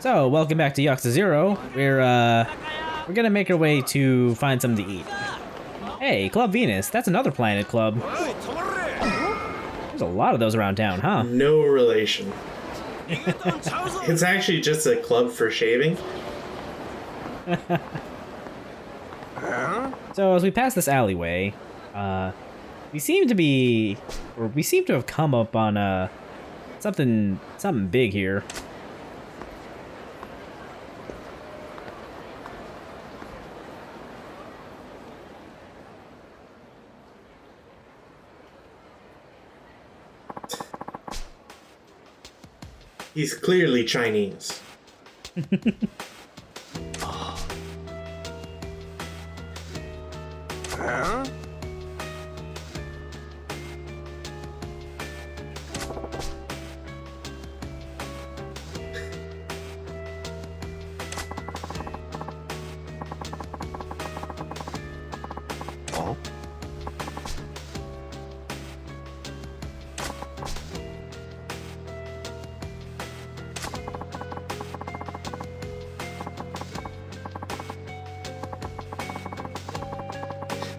So, welcome back to Yakuza 0. We're gonna make our way to find something to eat. Hey, Club Venus, that's another Planet Club. There's a lot of those around town, huh? No relation. It's actually just a club for shaving. So, as we pass this alleyway, we seem to have come up on, something big here. He's clearly Chinese.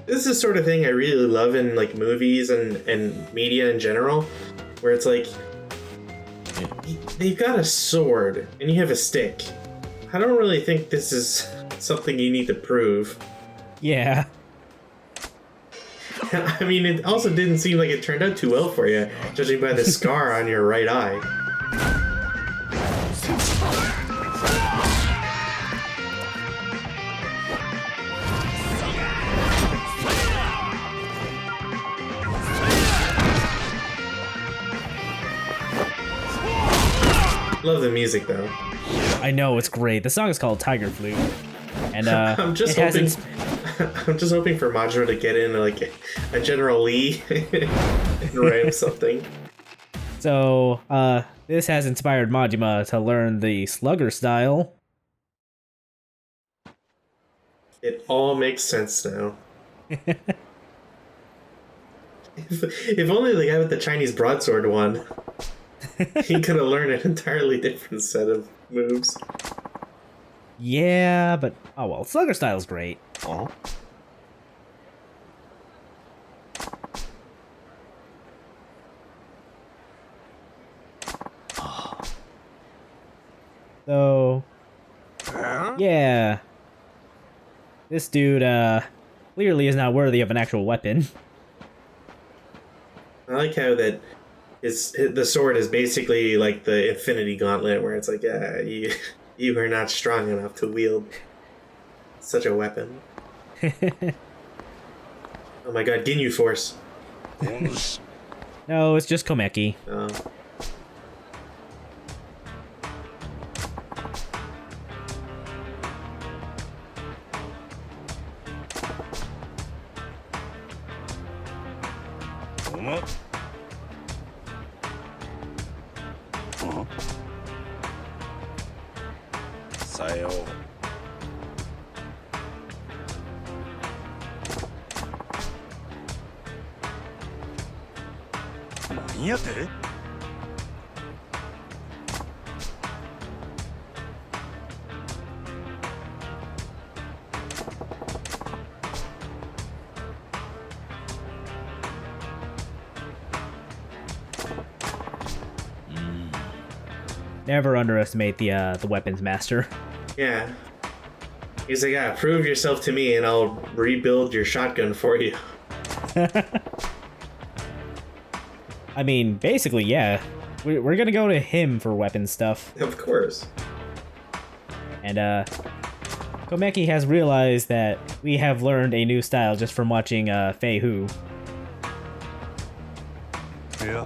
This is the sort of thing I really love in like movies and media in general, where it's like they've got a sword and you have a stick. I don't really think this is something you need to prove. Yeah. I mean, it also didn't seem like it turned out too well for you, judging by the scar on your right eye. Love the music though. I know, it's great. The song is called Tiger Flute. And I'm just hoping for Majiro to get in like a General Lee and write something. So, this has inspired Majima to learn the Slugger style. It all makes sense now. if only the guy with the Chinese broadsword won. He could have learned an entirely different set of moves. Yeah, but oh well, Slugger style's great. Oh. So, yeah, this dude clearly is not worthy of an actual weapon. I like how that the sword is basically like the Infinity Gauntlet, where it's like, you are not strong enough to wield such a weapon. Oh my god, Ginyu Force. No, it's just Komeki. Oh. Never underestimate the weapons master. Yeah. He's like, yeah, prove yourself to me and I'll rebuild your shotgun for you. I mean, basically, yeah. We're gonna go to him for weapon stuff. Of course. And, Komeki has realized that we have learned a new style just from watching, Fei Hu. Yeah.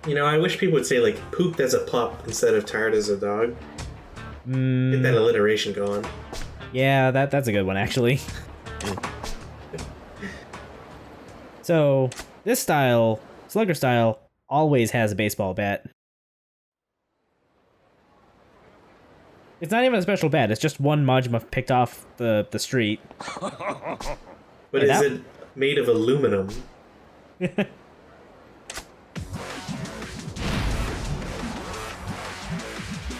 You know, I wish people would say, like, pooped as a pup instead of tired as a dog. Get that alliteration going. Yeah, that's a good one, actually. So, this style, Slugger style, always has a baseball bat. It's not even a special bat, it's just one Majima picked off the street. But is it made of aluminum?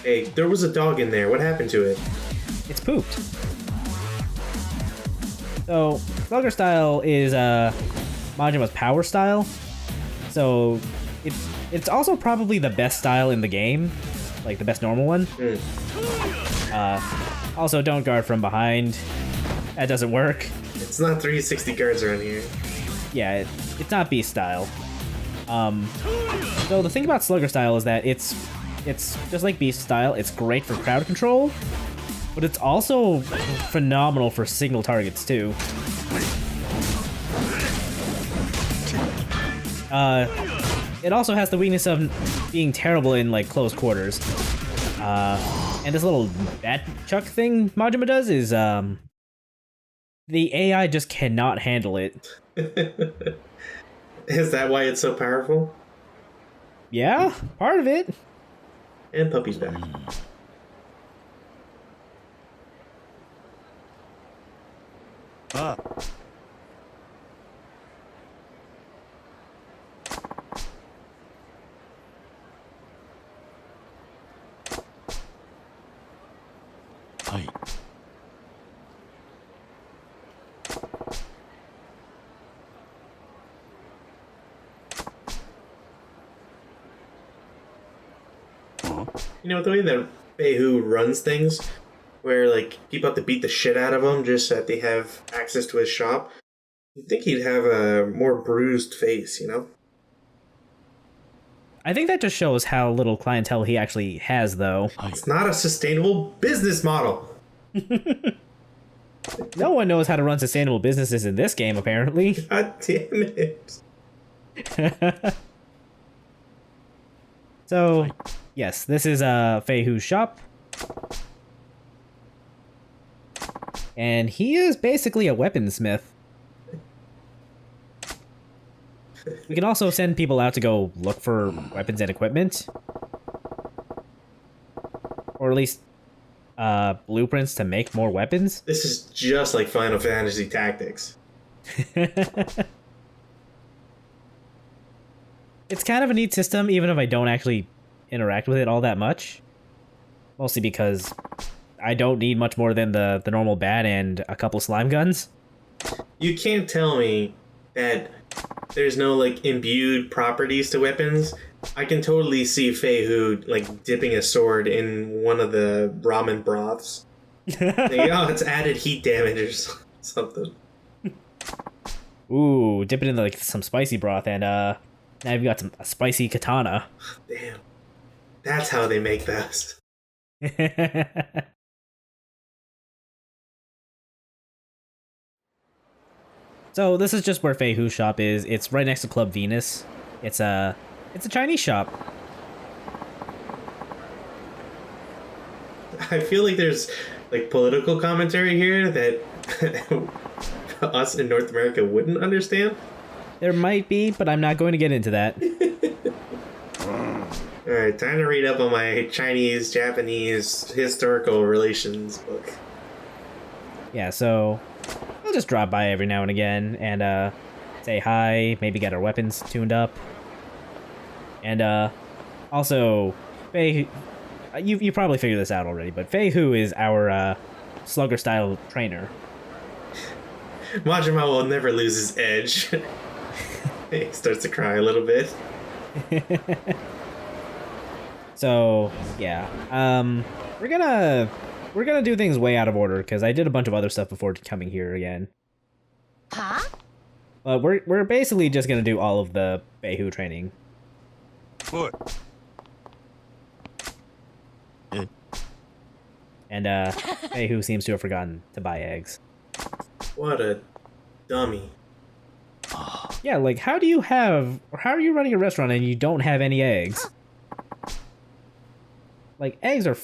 Hey, there was a dog in there. What happened to it? It's pooped. So, Slugger style is Majima's power style. So, it's also probably the best style in the game. Like, the best normal one. Also, don't guard from behind. That doesn't work. It's not 360 guards around here. Yeah, it's not beast style. So the thing about Slugger style is that it's just like beast style. It's great for crowd control, but it's also phenomenal for single targets too. It also has the weakness of being terrible in like close quarters. And this little bat chuck thing Majima does is the AI just cannot handle it. Is that why it's so powerful? Yeah, part of it. And Puppy's back. You know, the way that Behu runs things, where, like, people have to beat the shit out of him just so that they have access to his shop, you'd think he'd have a more bruised face, you know? I think that just shows how little clientele he actually has, though. It's not a sustainable business model! No one knows how to run sustainable businesses in this game, apparently. God damn it. So, yes, this is Feihu's shop. And he is basically a weaponsmith. We can also send people out to go look for weapons and equipment. Or at least blueprints to make more weapons. This is just like Final Fantasy Tactics. It's kind of a neat system, even if I don't actually interact with it all that much. Mostly because I don't need much more than the normal bat and a couple slime guns. You can't tell me that there's no, like, imbued properties to weapons. I can totally see Feihu, like, dipping a sword in one of the ramen broths. Like, oh, it's added heat damage or something. Ooh, dip it in like some spicy broth, and now you've got a spicy katana. Damn. That's how they make those. So this is just where Feihu's shop is. It's right next to Club Venus. It's a Chinese shop. I feel like there's, like, political commentary here that us in North America wouldn't understand. There might be, but I'm not going to get into that. Alright, time to read up on my Chinese-Japanese historical relations book. Yeah, so I'll just drop by every now and again and say hi, maybe get our weapons tuned up. And also, Fei, you probably figured this out already, but Feihu is our Slugger-style trainer. Majima will never lose his edge. He starts to cry a little bit. So yeah, we're gonna do things way out of order because I did a bunch of other stuff before coming here again. Huh? But we're basically just gonna do all of the Feihu training. What? And Feihu seems to have forgotten to buy eggs. What a dummy. Yeah, like how are you running a restaurant and you don't have any eggs? Like eggs are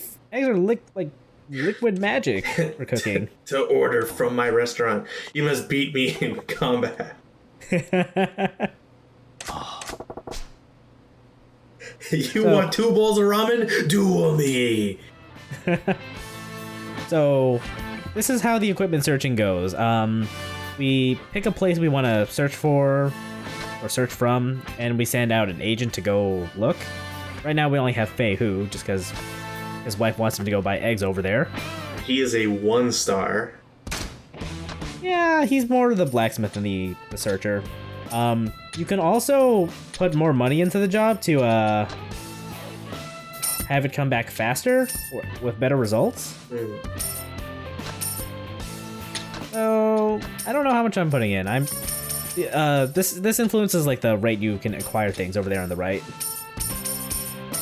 liquid magic for cooking. To order from my restaurant, you must beat me in combat. You want 2 bowls of ramen? Duel me! So, this is how the equipment searching goes. We pick a place we want to search for, or search from, and we send out an agent to go look. Right now we only have Fei Hu, just because his wife wants him to go buy eggs over there. He is a 1-star. Yeah, he's more the blacksmith than the searcher. You can also put more money into the job to have it come back faster with better results. So I don't know how much I'm putting in. This influences like the rate you can acquire things over there on the right.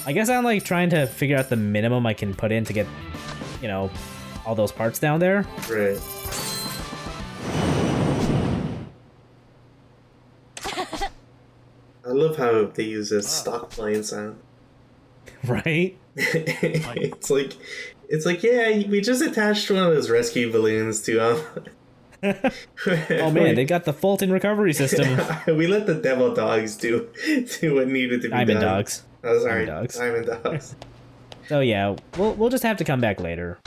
I guess I'm like trying to figure out the minimum I can put in to get, you know, all those parts down there. Right. I love how they use a stock plane sound. Right? It's like, yeah, we just attached one of those rescue balloons to Oh man, they got the Fulton recovery system. We let the devil dogs do what needed to be Diamond done. dogs. Oh, sorry, Diamond Diamond dogs. So yeah, we'll just have to come back later,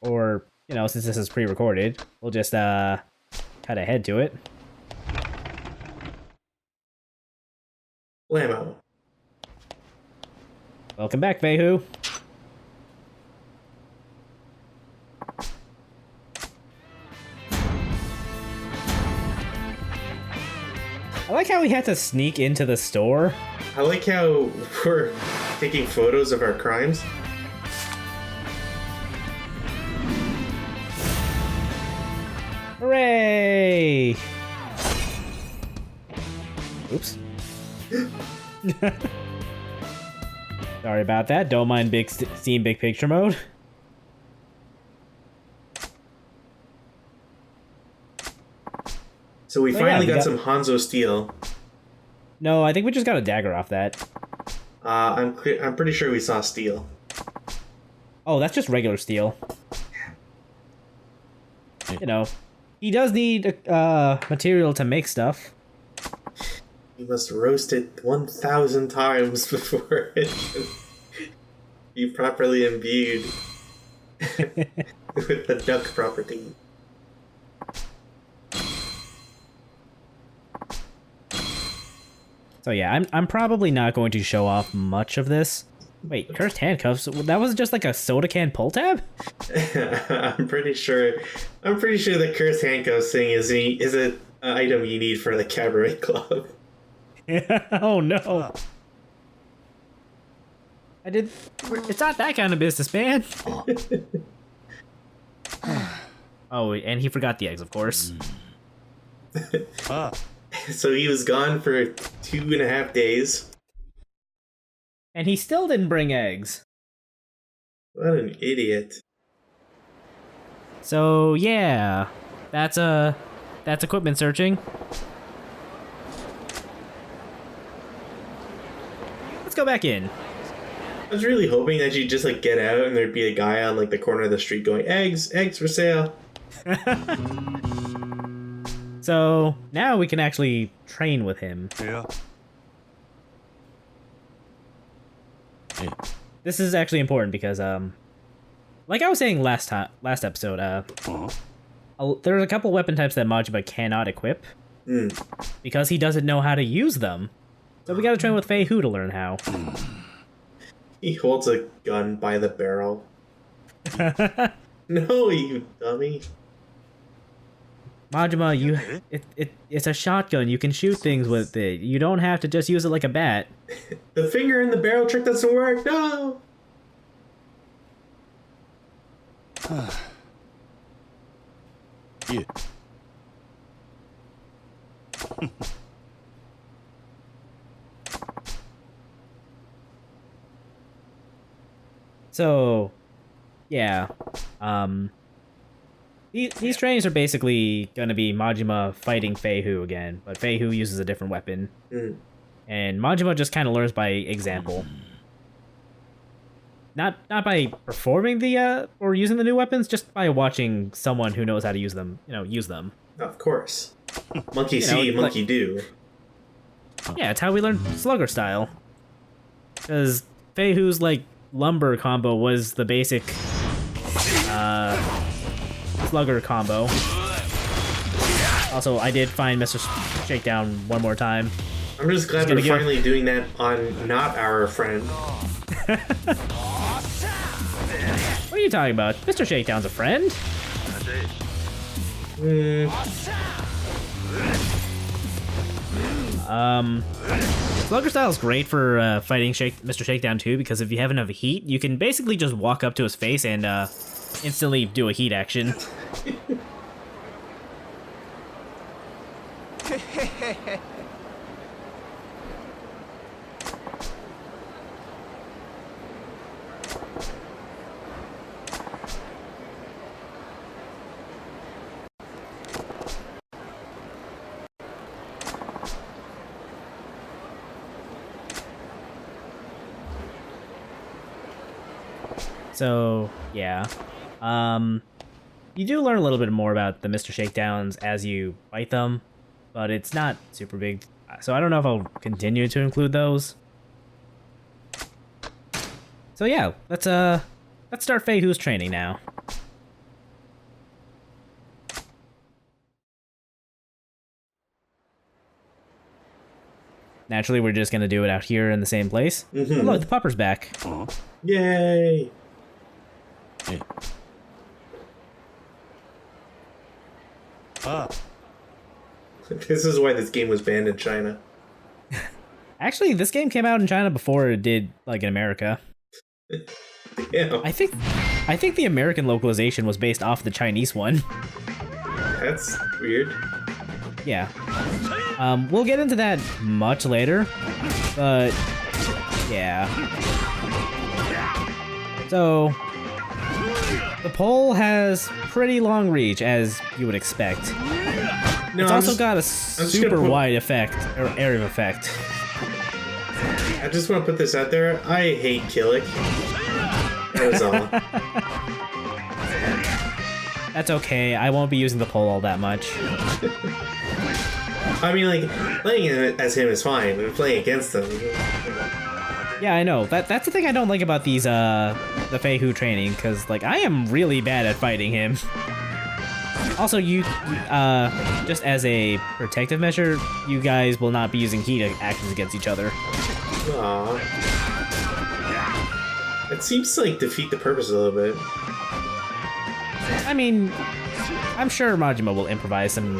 or you know, since this is pre-recorded, we'll just cut ahead to it. Blammo. Welcome back, Fei Hu. I like how we had to sneak into the store. I like how we're taking photos of our crimes. Hooray! Oops. Sorry about that. Don't mind seeing big picture mode. So we finally yeah, got some Hanzo steel. No, I think we just got a dagger off that. I'm pretty sure we saw steel. Oh, that's just regular steel. You know, he does need material to make stuff. You must roast it 1,000 times before it can be properly imbued with the duck property. So yeah, I'm probably not going to show off much of this. Wait, cursed handcuffs? That was just like a soda can pull tab? I'm pretty sure the cursed handcuffs thing is an item you need for the cabaret club. Oh no. It's not that kind of business, man. Oh, and he forgot the eggs, of course. So he was gone for 2.5 days. And he still didn't bring eggs. What an idiot. So yeah, that's equipment searching. Let's go back in. I was really hoping that you'd just like get out and there'd be a guy on like the corner of the street going, eggs for sale. So now we can actually train with him. Yeah. This is actually important because, like I was saying last episode, there's a couple weapon types that Majima cannot equip because he doesn't know how to use them. So we gotta train with Fei Hu to learn how. He holds a gun by the barrel. No, you dummy. Majima, it's a shotgun. You can shoot things with it. You don't have to just use it like a bat. The finger in the barrel trick doesn't work. No. Yeah. So, yeah. These trainings are basically going to be Majima fighting Fei Hu again, but Fei Hu uses a different weapon. And Majima just kind of learns by example. Not by performing the or using the new weapons, just by watching someone who knows how to use them, use them. Of course. Monkey see, monkey do. Yeah, it's how we learn Slugger style. Because Feihu's, like, lumber combo was the basic Slugger combo. Also, I did find Mr. Shakedown one more time. I'm just glad we're finally doing that on not our friend. What are you talking about? Mr. Shakedown's a friend. Slugger style is great for fighting Mr. Shakedown too, because if you have enough heat, you can basically just walk up to his face and instantly do a heat action. So, yeah. You do learn a little bit more about the Mr. Shakedowns as you fight them, but it's not super big. So I don't know if I'll continue to include those. So yeah, let's start Feihu's training now. Naturally, we're just gonna do it out here in the same place. Mm-hmm. Oh, look, the pupper's back. Yay! Hey. This is why this game was banned in China. Actually, this game came out in China before it did, like, in America. Yeah. I think the American localization was based off the Chinese one. That's weird. Yeah. We'll get into that much later, but yeah. So, the pole has pretty long reach, as you would expect. No, it's also got a super wide effect, or area of effect. I just want to put this out there. I hate Killick. That was all. That's okay. I won't be using the pole all that much. I mean, like, playing as him is fine, but playing against him... Yeah, I know. That's the thing I don't like about these, the Feihu training, because, like, I am really bad at fighting him. Also, just as a protective measure, you guys will not be using heat actions against each other. Aww. It seems to, like, defeat the purpose a little bit. I mean, I'm sure Majima will improvise some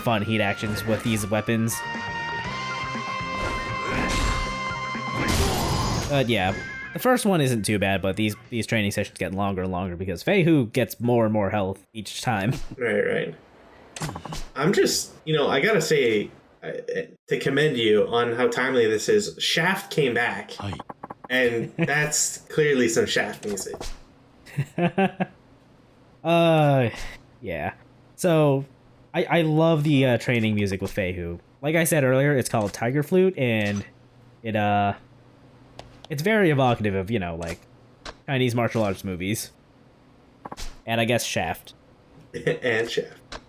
fun heat actions with these weapons. But yeah, the first one isn't too bad, but these training sessions get longer and longer because Feihu gets more and more health each time. Right. I'm just, I gotta say, to commend you on how timely this is, Shaft came back. And that's clearly some Shaft music. Yeah. So, I love the training music with Feihu. Like I said earlier, it's called Tiger Flute, and it's very evocative of, like, Chinese martial arts movies. And I guess Shaft. And Shaft.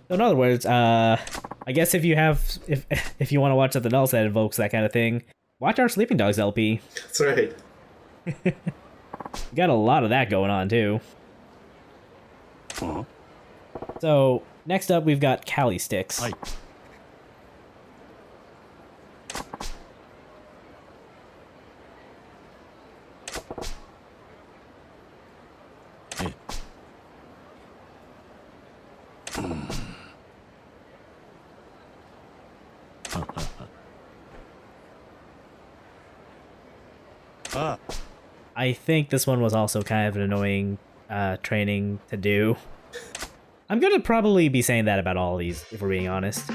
So in other words, I guess if you want to watch something else that evokes that kind of thing, watch our Sleeping Dogs LP. That's right. You got a lot of that going on, too. So, next up, we've got Cali sticks. I think this one was also kind of an annoying training to do. I'm gonna probably be saying that about all of these, if we're being honest.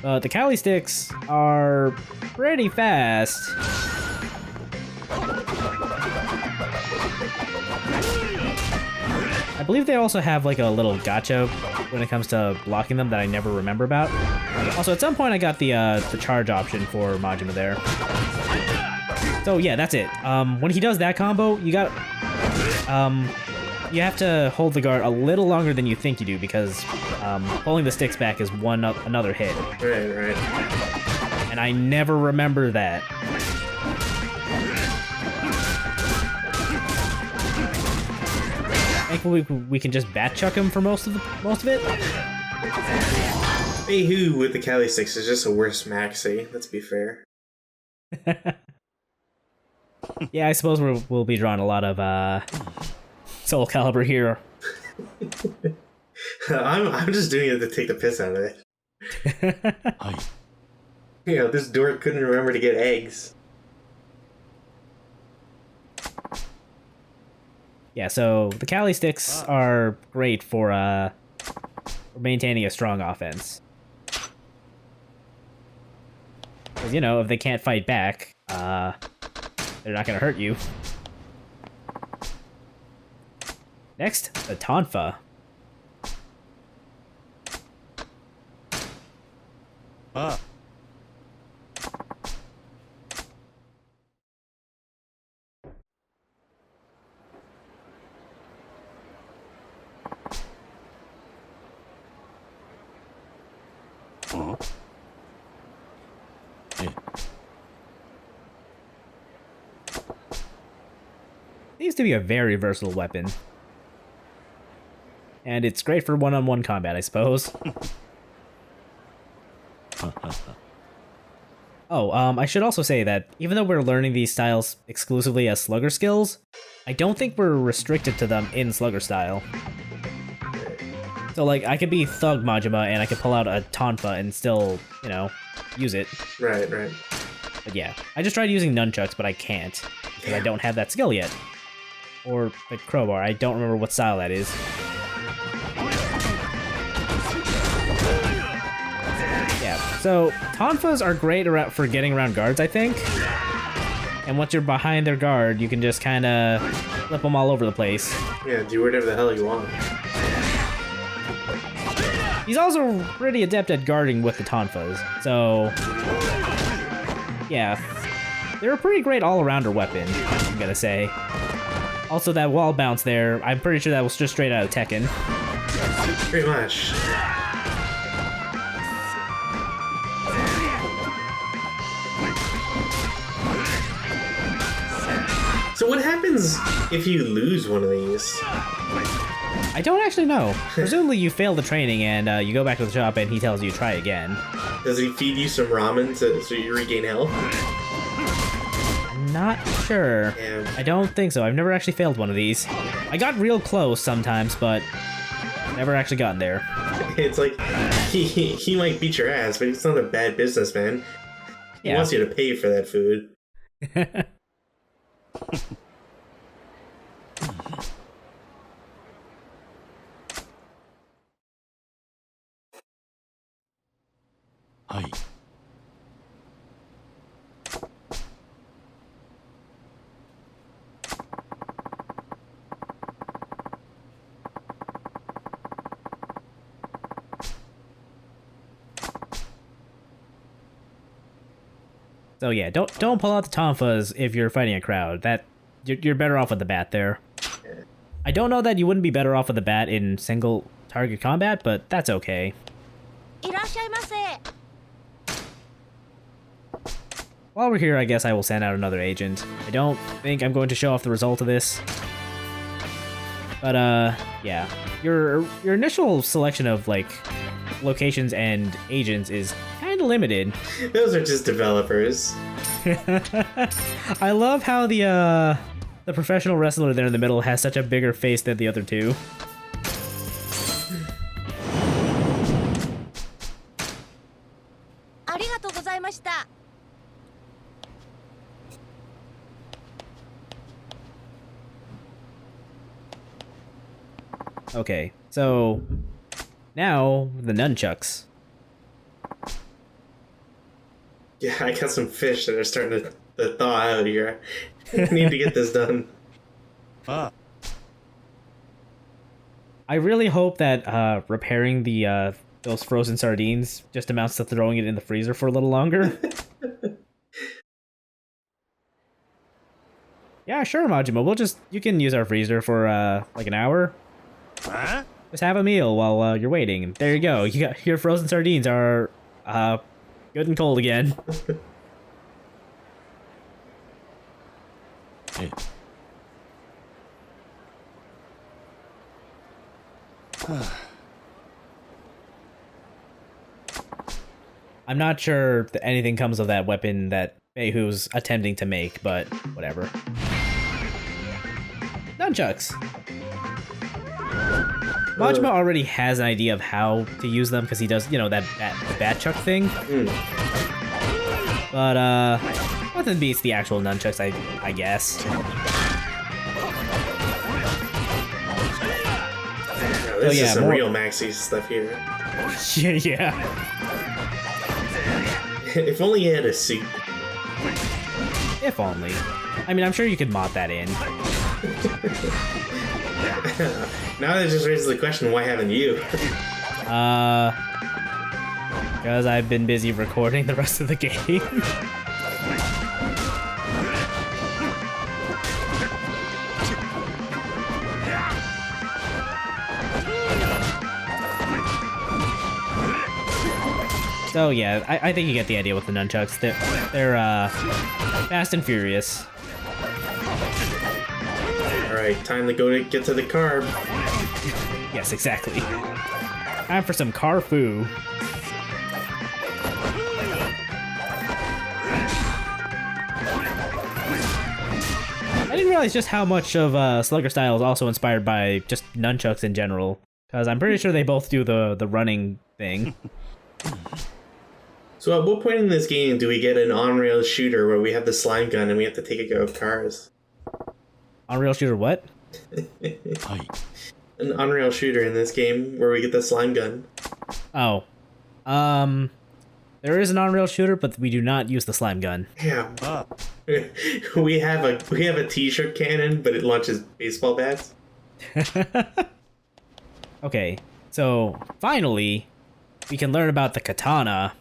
The Cali sticks are pretty fast. I believe they also have like a little gotcha when it comes to blocking them that I never remember about. Also, at some point I got the charge option for Majima there. So yeah, that's it. When he does that combo, you have to hold the guard a little longer than you think you do because pulling the sticks back is another hit. Right. and I never remember that. Thankfully, we can just bat chuck him for most of it. Hey, who with the Cali sticks is just a worse maxi, let's be fair. Yeah, I suppose we'll be drawing a lot of Soul Calibur here. I'm just doing it to take the piss out of it. You know, this dork couldn't remember to get eggs. Yeah, so the Cali sticks are great for maintaining a strong offense. Because, you know, if they can't fight back, they're not going to hurt you. Next, the Tonfa. Seems to be a very versatile weapon. And it's great for one-on-one combat, I suppose. Oh, I should also say that even though we're learning these styles exclusively as Slugger skills, I don't think we're restricted to them in Slugger style. So, like, I could be Thug Majima and I could pull out a Tonfa and still, you know, use it. Right. But yeah, I just tried using Nunchucks, but I can't, because I don't have that skill yet. Or the crowbar, I don't remember what style that is. Yeah, so Tonfas are great for getting around guards, I think. And once you're behind their guard, you can just kind of flip them all over the place. Yeah, do whatever the hell you want. He's also pretty adept at guarding with the Tonfas, so yeah, they're a pretty great all-arounder weapon, I'm gonna say. Also, that wall bounce there, I'm pretty sure that was just straight out of Tekken. Pretty much. So what happens if you lose one of these? I don't actually know. Presumably you fail the training and you go back to the shop and he tells you to try again. Does he feed you some ramen so you regain health? I'm not sure. Damn. I don't think so. I've never actually failed one of these. I got real close sometimes, but never actually gotten there. It's like, he might beat your ass, but he's not a bad businessman. He wants you to pay for that food. So yeah, don't pull out the Tonfas if you're fighting a crowd. You're better off with the bat there. I don't know that you wouldn't be better off with the bat in single target combat, but that's okay. While we're here, I guess I will send out another agent. I don't think I'm going to show off the result of this. But yeah. Your initial selection of like locations and agents is kind of limited. Those are just developers. I love how the professional wrestler there in the middle has such a bigger face than the other two. Okay, so now the Nunchucks. Yeah, I got some fish that are starting to thaw out here. I need to get this done. I really hope that repairing the those frozen sardines just amounts to throwing it in the freezer for a little longer. Yeah, sure, Majima. You can use our freezer for like an hour. Just have a meal while you're waiting. There you go. Your frozen sardines are Good and cold again. Hey. I'm not sure that anything comes of that weapon that Feihu's attempting to make, but whatever. Nunchucks! Majima already has an idea of how to use them because he does, you know, that bat chuck thing. But, nothing beats the actual nunchucks, I guess. This is some real Maxi stuff here. Yeah. If only he had a suit. If only. I mean, I'm sure you could mod that in. Now that just raises the question, why haven't you? Because I've been busy recording the rest of the game. So yeah, I think you get the idea with the nunchucks. They're fast and furious. Alright, time to get to the carb. Yes, exactly. Time for some car foo. I didn't realize just how much of Slugger style is also inspired by just nunchucks in general. Because I'm pretty sure they both do the running thing. So at what point in this game do we get an on-rail shooter where we have the slime gun and we have to take a go of cars? On-rail shooter what? Hi. An on-rail shooter in this game where we get the slime gun. Oh. There is an on-rail shooter, but we do not use the slime gun. Yeah. We have a t-shirt cannon, but it launches baseball bats. Okay, so finally, we can learn about the katana.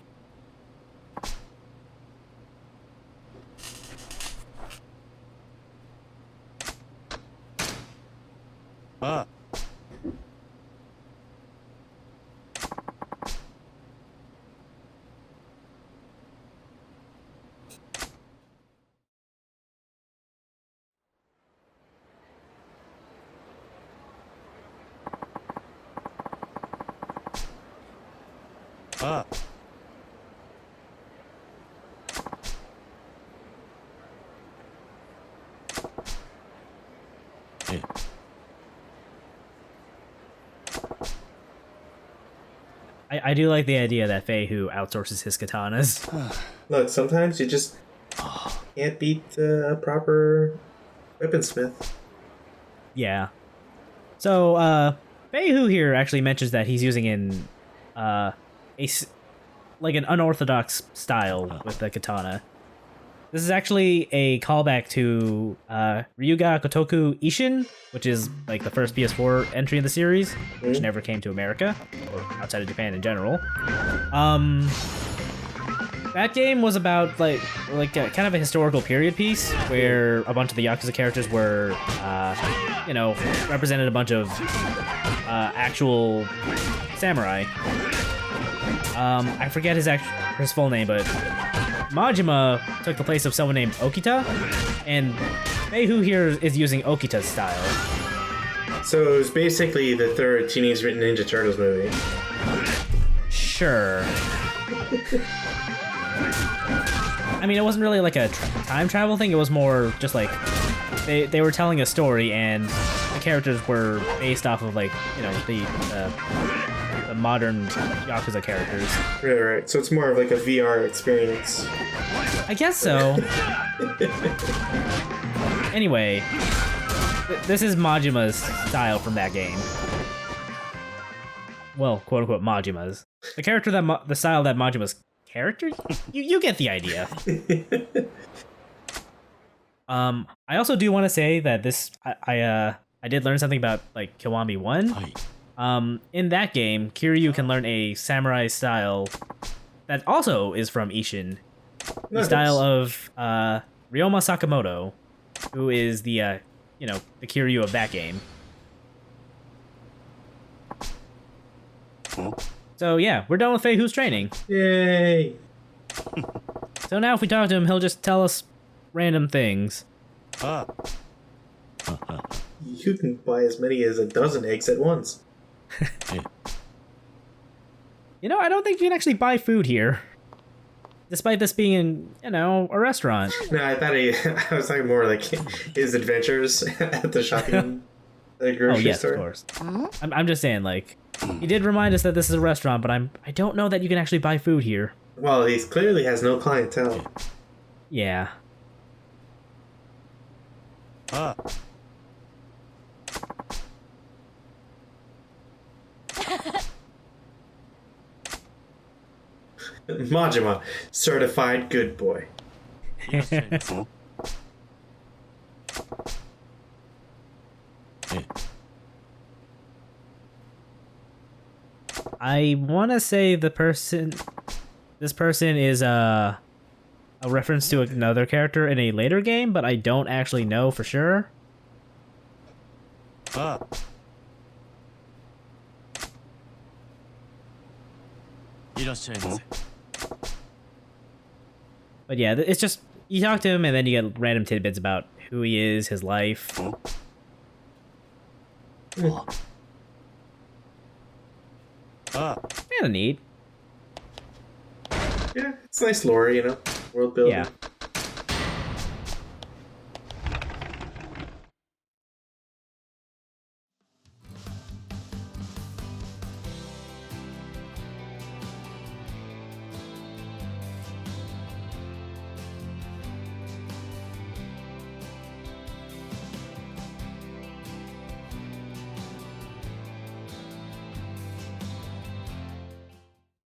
Hey. I do like the idea that Feihu outsources his katanas. Look, sometimes you just can't beat a proper weaponsmith. Yeah. So, Feihu here actually mentions that he's using an unorthodox style with the katana. This is actually a callback to Ryuga Gotoku Ishin, which is like the first PS4 entry in the series, which never came to America, or outside of Japan in general. That game was about like kind of a historical period piece where a bunch of the Yakuza characters were, represented a bunch of actual samurai. I forget his full name, but Majima took the place of someone named Okita, and Feihu here is using Okita's style. So it was basically the third Teenage Mutant Ninja Turtles movie. Sure. I mean, it wasn't really like a time travel thing, it was more just like they were telling a story and the characters were based off of like, you know, the modern Yakuza characters. Right. So it's more of like a VR experience. I guess so. Anyway, this is Majima's style from that game. Well, quote unquote Majima's. The character the style that Majima's character? You get the idea. I also do want to say that this I did learn something about like Kiwami 1. Hi. In that game, Kiryu can learn a samurai style that also is from Ishin. The style of Ryoma Sakamoto, who is the the Kiryu of that game. Huh? So yeah, we're done with Feihu's training. Yay! So now if we talk to him, he'll just tell us random things. Ah. You can buy as many as a dozen eggs at once. You know, I don't think you can actually buy food here. Despite this being in, you know, a restaurant. No, I thought I was talking more like his adventures at the shopping at a grocery Oh yes, store. of course. I'm just saying, like, he did remind us that this is a restaurant, but I don't know that you can actually buy food here. Well, he clearly has no clientele. Yeah. Ah. Majima, certified good boy. I want to say this person is a reference to another character in a later game, but I don't actually know for sure. Ah. But yeah, it's just, you talk to him and then you get random tidbits about who he is, his life. Ah. Kinda neat. Yeah, it's nice lore, you know, world building. Yeah.